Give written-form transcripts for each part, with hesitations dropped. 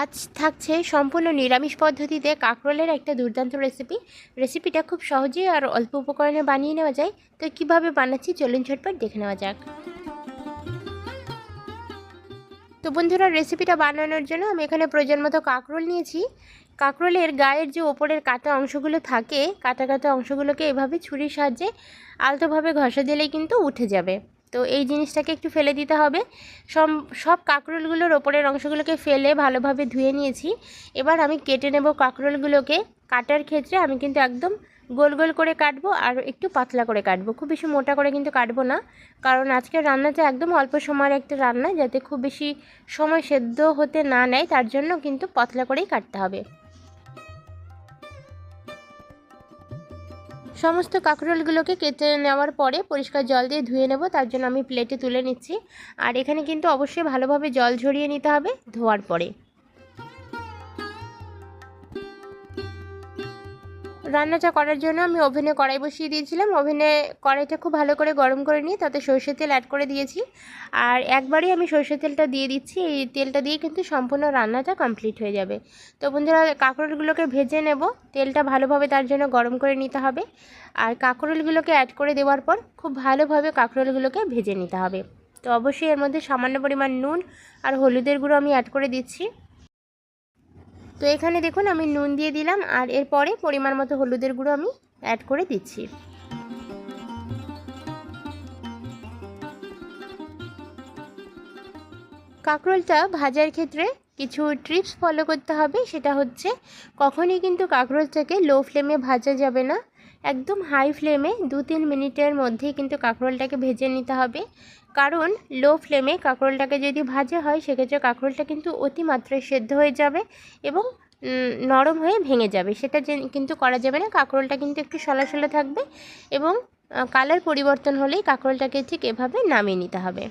আজ থাকছে সম্পূর্ণ নিরামিষ পদ্ধতিতে কাঁকরোলের একটা দুর্দান্ত রেসিপিটা খুব সহজেই আর অল্প উপকরণে বানিয়ে নেওয়া যায়। তো কিভাবে বানাচ্ছি চলুন ঝটপট দেখে নেওয়া যাক। তো বন্ধুরা, রেসিপিটা বানানোর জন্য আমি এখানে প্রয়োজন মতো কাঁকরোল নিয়েছি। কাঁকরোলের গায়ের যে ওপরের কাটা অংশগুলো থাকে, কাটা কাটা অংশগুলোকে এভাবে ছুরির সাহায্যে আলতোভাবে ঘষা দিলেই কিন্তু উঠে যাবে। তো এই জিনিসটাকে একটু ফেলে দিতে হবে। সব কাঁকরোলগুলোর ওপরের অংশগুলোকে ফেলে ভালোভাবে ধুয়ে নিয়েছি। এবার আমি কেটে নেব কাঁকরোলগুলোকে। কাটার ক্ষেত্রে আমি কিন্তু একদম গোল গোল করে কাটবো আর একটু পাতলা করে কাটবো, খুব বেশি মোটা করে কিন্তু কাটবো না, কারণ আজকের রান্নাটা একদম অল্প সময়ের একটা রান্না, যাতে খুব বেশি সময় সেদ্ধ হতে না নেয়, তার জন্য কিন্তু পাতলা করেই কাটতে হবে। সমস্ত কাঁকরোলগুলোকে কেটে নেওয়ার পরে পরিষ্কার জল দিয়ে ধুয়ে নেব, তার জন্য আমি প্লেটে তুলে নিচ্ছি। আর এখানে কিন্তু অবশ্যই ভালোভাবে জল ঝরিয়ে নিতে হবে ধোয়ার পরে। রান্নাটা করার জন্য আমি ওভেনে কড়াই বসিয়ে দিয়েছিলাম। ওভেনে কড়াইটা খুব ভালো করে গরম করে নিয়ে তাতে সরষের তেল অ্যাড করে দিয়েছি। আর একবারই আমি সরষের তেলটা দিয়ে দিচ্ছি, এই তেলটা দিয়ে কিন্তু সম্পূর্ণ রান্নাটা কমপ্লিট হয়ে যাবে। তো বন্ধুরা, কাঁকরোলগুলোকে ভেজে নেব, তেলটা ভালোভাবে তার জন্য গরম করে নিতে হবে। আর কাঁকরোলগুলোকে অ্যাড করে দেওয়ার পর খুব ভালোভাবে কাঁকরোলগুলোকে ভেজে নিতে হবে। তো অবশ্যই এর মধ্যে সামান্য পরিমাণ নুন আর হলুদের গুঁড়ো আমি অ্যাড করে দিচ্ছি। তো এখানে দেখুন আমি নুন দিয়ে দিলাম, আর এরপরে পরিমাণ মতো হলুদের গুঁড়ো আমি অ্যাড করে দিচ্ছি। কাঁকরোলটা ভাজার ক্ষেত্রে কিছু টিপস ফলো করতে হবে। সেটা হচ্ছে, কখনই কিন্তু কাঁকরোলটাকে লো ফ্লেমে ভাজা যাবে না, একদম হাই ফ্লেমে 2-3 মিনিটের মধ্যেই কিন্তু কাঁকরোলটাকে ভেজে নিতে হবে। কারণ লো ফ্লেমে কাঁকরোলটাকে যদি ভাজা হয়, সেক্ষেত্রে কাঁকরোলটা কিন্তু অতিমাত্রায় সেদ্ধ হয়ে যাবে এবং নরম হয়ে ভেঙে যাবে। সেটা কিন্তু করা যাবে না। কাঁকরোলটা কিন্তু একটু শলা শলা থাকবে এবং কালার পরিবর্তন হলেই কাঁকরোলটাকে ঠিক এভাবে নামিয়ে নিতে হবে।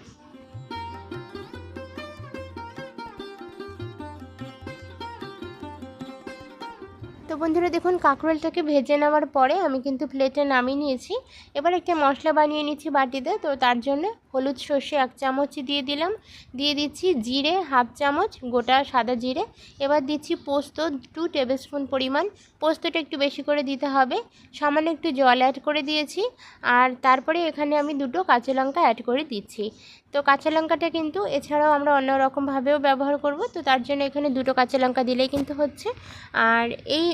তো বন্ধুরা দেখুন, কাঁকরোলটাকে ভেজে নেওয়ার পরে আমি কিন্তু প্লেটে নামিয়ে নিয়েছি। এবার একটা মশলা বানিয়ে নিচ্ছি বাটিতে। তো তার জন্য হলুদ সর্ষে 1 চামচ দিয়ে দিলাম, দিয়ে দিচ্ছি জিরে 1/2 চামচ গোটা সাদা জিরে। এবার দিচ্ছি পোস্ত 2 টেবিল স্পুন পরিমাণ, পোস্তটা একটু বেশি করে দিতে হবে। সামান্য একটু জল অ্যাড করে দিয়েছি। আর তারপরে এখানে আমি 2টো কাঁচা লঙ্কা অ্যাড করে দিচ্ছি। তো কাঁচা লঙ্কাটা কিন্তু এছাড়াও আমরা অন্য রকমভাবেও ব্যবহার করব, তো তার জন্য এখানে 2টো কাঁচা লঙ্কা দিলেই কিন্তু হচ্ছে। আর এই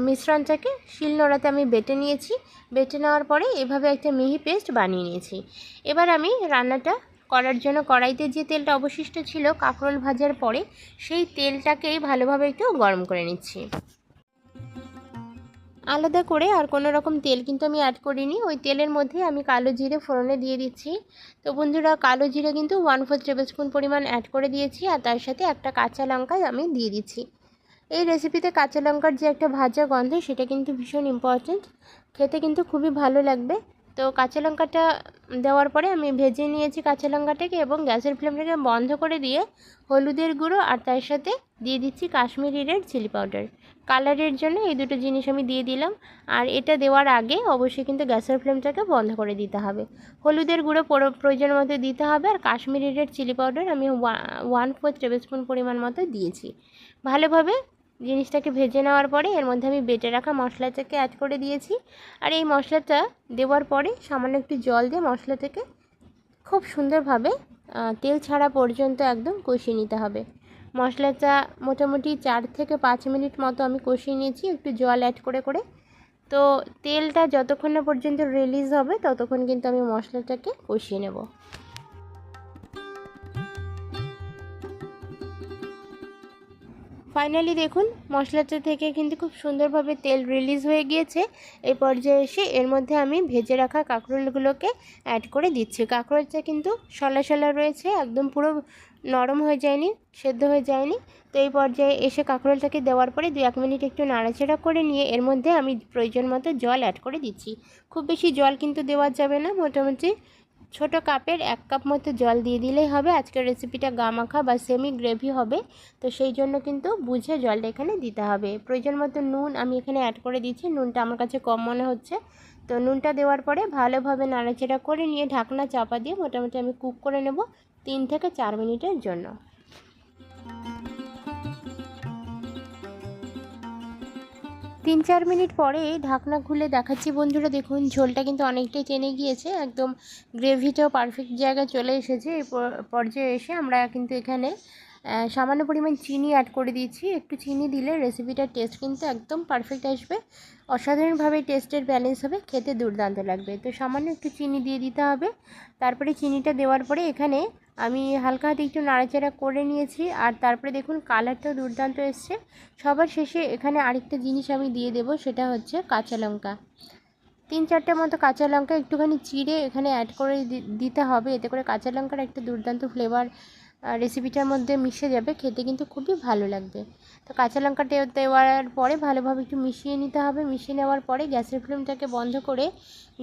মিশ্রণটাকে শিলনোড়াতে আমি বেটে নিয়েছি। বেটে নেওয়ার পরে এভাবে একটা মিহি পেস্ট বানিয়ে নিয়েছি। এবার আমি রান্নাটা করার জন্য কড়াইতে যে তেলটা অবশিষ্ট ছিল কাঁকরোল ভাজার পরে, সেই তেলটাকেই ভালোভাবে একটু গরম করে নিচ্ছি। আলাদা করে আর কোনো রকম তেল কিন্তু আমি অ্যাড করিনি। ওই তেলের মধ্যে আমি কালো জিরে ফোড়নে দিয়ে দিচ্ছি। তো বন্ধুরা, কালো জিরে কিন্তু 1/4 টেবিল স্পুন পরিমাণ অ্যাড করে দিয়েছি, আর তার সাথে একটা কাঁচা লঙ্কা আমি দিয়ে দিচ্ছি। এই রেসিপিতে কাঁচা লঙ্কার যে একটা ভাজা গন্ধ, সেটা কিন্তু ভীষণ ইম্পর্ট্যান্ট, খেতে কিন্তু খুবই ভালো লাগবে। তো কাঁচা লঙ্কাটা দেওয়ার পরে আমি ভেজে নিয়েছি কাঁচা লঙ্কাটাকে, এবং গ্যাসের ফ্লেমটাকে বন্ধ করে দিয়ে হলুদের গুঁড়ো আর তার সাথে দিয়ে দিচ্ছি কাশ্মীরি রেড চিলি পাউডার। কালারের জন্য এই দুটো জিনিস আমি দিয়ে দিলাম। আর এটা দেওয়ার আগে অবশ্যই কিন্তু গ্যাসের ফ্লেমটাকে বন্ধ করে দিতে হবে। হলুদের গুঁড়ো প্রয়োজন মতো দিতে হবে, আর কাশ্মীরি রেড চিলি পাউডার আমি 1/4 টেবিল স্পুন পরিমাণ মতো দিয়েছি। ভালোভাবে জিনিসটাকে ভেজে নেওয়ার পরে এর মধ্যে আমি বেটে রাখা মশলাটাকে অ্যাড করে দিয়েছি। আর এই মশলাটা দেওয়ার পরে সামান্য একটু জল দিয়ে মশলাটাকে খুব সুন্দরভাবে তেল ছাড়া পর্যন্ত একদম কষিয়ে নিতে হবে। মশলাটা মোটামুটি 4 থেকে 5 মিনিট মতো আমি কষিয়ে নিয়েছি, একটু জল অ্যাড করে করে। তো তেলটা যতক্ষণ না পর্যন্ত রিলিজ হবে ততক্ষণ কিন্তু আমি মশলাটাকে কষিয়ে নেব। ফাইনালি দেখুন, মশলাটা থেকে কিন্তু খুব সুন্দরভাবে তেল রিলিজ হয়ে গিয়েছে। এই পর্যায়ে এসে এর মধ্যে আমি ভেজে রাখা কাঁকরোলগুলোকে অ্যাড করে দিচ্ছি। কাঁকরোলটা কিন্তু শলা শলা রয়েছে, একদম পুরো নরম হয়ে যায়নি, সেদ্ধ হয়ে যায়নি। তো এই পর্যায়ে এসে কাঁকরোলটাকে দেওয়ার পরে 2-1 মিনিট একটু নাড়াচাড়া করে নিয়ে এর মধ্যে আমি প্রয়োজন মতো জল অ্যাড করে দিচ্ছি। খুব বেশি জল কিন্তু দেওয়া যাবে না, মোটামুটি ছোট কাপের 1 কাপ মতো জল দিয়ে দিলেই হবে। আজকের রেসিপিটা গামাখা বা সেমি গ্রেভি হবে, তো সেই জন্য কিন্তু বুঝে জলটা এখানে দিতে হবে। প্রয়োজন মতো নুন আমি এখানে অ্যাড করে দিচ্ছি, নুনটা আমার কাছে কম মনে হচ্ছে। তো নুনটা দেওয়ার পরে ভালোভাবে নাড়াচাড়া করে নিয়ে ঢাকনা চাপা দিয়ে মোটামুটি আমি কুক করে নেব 3 থেকে 4 মিনিটের জন্য। 3-4 মিনিট পরে ঢাকনা খুলে দেখাচ্ছি বন্ধুরা। দেখুন ঝোলটা কিন্তু অনেকটাই টেনে গিয়েছে, একদম গ্রেভিটাও পারফেক্ট জায়গায় চলে এসেছে। এই পর্যায়ে এসে আমরা কিন্তু এখানে সামান্য পরিমাণ চিনি অ্যাড করে দিয়েছি। একটু চিনি দিলে রেসিপিটার টেস্ট কিন্তু একদম পারফেক্ট আসবে, অসাধারণভাবে টেস্টের ব্যালেন্স হবে, খেতে দুর্দান্ত লাগবে। তো সামান্য একটু চিনি দিয়ে দিতে হবে। তারপরে চিনিটা দেওয়ার পরে এখানে আমি হালকা হাতে একটু নাড়াচাড়া করে নিয়েছি, আর তারপরে দেখুন কালারটাও দুর্দান্ত এসছে। সবার শেষে এখানে আরেকটা জিনিস আমি দিয়ে দেবো, সেটা হচ্ছে কাঁচা লঙ্কা। 3-4টে মতো কাঁচা লঙ্কা একটুখানি চিড়ে এখানে অ্যাড করে দিতে হবে। এতে করে কাঁচা লঙ্কার একটা দুর্দান্ত ফ্লেভার রেসিপিটার মধ্যে মিশে যাবে, খেতে কিন্তু খুবই ভালো লাগবে। তো কাঁচা লঙ্কাটা দেওয়ার পরে ভালোভাবে একটু মিশিয়ে নিতে হবে। মিশিয়ে নেওয়ার পরে গ্যাসের ফ্লেমটাকে বন্ধ করে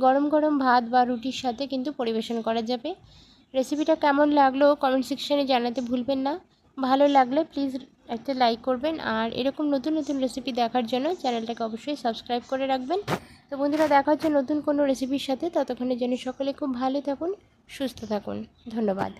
গরম গরম ভাত বা রুটির সাথে কিন্তু পরিবেশন করা যাবে। রেসিপিটা কেমন লাগলো কমেন্ট সেকশানে জানাতে ভুলবেন না। ভালো লাগলে প্লিজ একটা লাইক করবেন, আর এরকম নতুন নতুন রেসিপি দেখার জন্য চ্যানেলটাকে অবশ্যই সাবস্ক্রাইব করে রাখবেন। তো বন্ধুরা, দেখা হচ্ছে নতুন কোনো রেসিপির সাথে। ততক্ষণের জন্য সকলে খুব ভালো থাকুন, সুস্থ থাকুন। ধন্যবাদ।